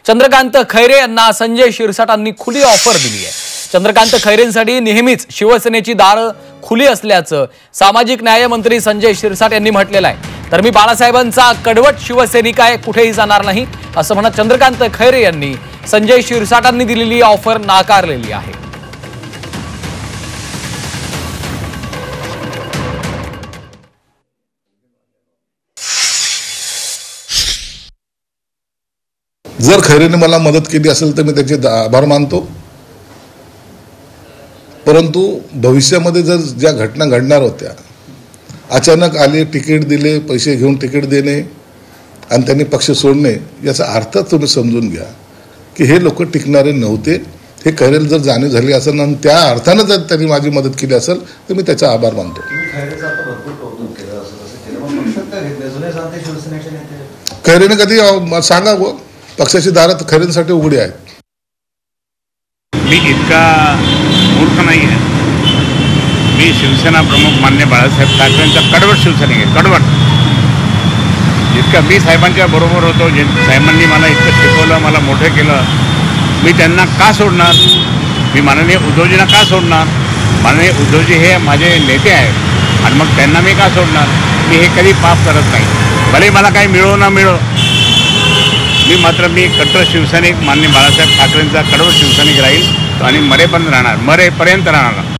चंद्रकांत खैरे यांना संजय शिरसाटांनी खुली ऑफर दिली आहे। चंद्रकांत खैरेंसाठी नेहमीच शिवसेनेची दारं खुली असल्याचं सामाजिक न्याय मंत्री संजय शिरसाट यांनी म्हटलेलं आहे। तर मी बाळासाहेबांचा कडवट शिवसैनिक आहे, कुठेही जाणार नाही असं म्हणत चंद्रकांत खैरे यांनी संजय शिरसाटांनी दिलेली ऑफर नाकारलेली आहे। जर खैरेने मला मदत केली असेल तर मी त्याचे आभार मानतो, परंतु भविष्यामध्ये जर ज्या घटना घडणार होत्या, अचानक आले, तिकीट दिले, पैसे घेऊन तिकीट देणे आणि त्यांनी पक्ष सोडणे, याचा अर्थ तुम्ही समजून घ्या की हे लोक टिकणारे नव्हते। हे खैरेला जर जाणीव झाली असेल आणि त्या अर्थानं जर त्यांनी माझी मदत केली असेल तर मी त्याचा आभार मानतो। खैरेने कधी सांगा, पक्षाची दारं खैरेंसाठी उघडी आहेत। मी इतका मूर्ख नाही आहे। मी शिवसेना प्रमुख मान्य बाळासाहेब ठाकरेंचा कडवट शिवसैनिक आहे, कडवट। इतका मी साहेबांच्या बरोबर होतो, साहेबांनी मला इतकं शिकवलं, मला मोठं केलं, मी त्यांना का सोडणार? मी माननीय उद्धवजींना का सोडणार? माननीय उद्धवजी हे माझे नेते आहेत आणि मग त्यांना मी का सोडणार? मी हे कधी पाप करत नाही, भले मला काही मिळो ना मिळो। मी कट्टर शिवसैनिक माननीय बाळासाहेब ठाकरेंचा कडवट शिवसैनिक राहील आणि मरेपर्यंत राहणार।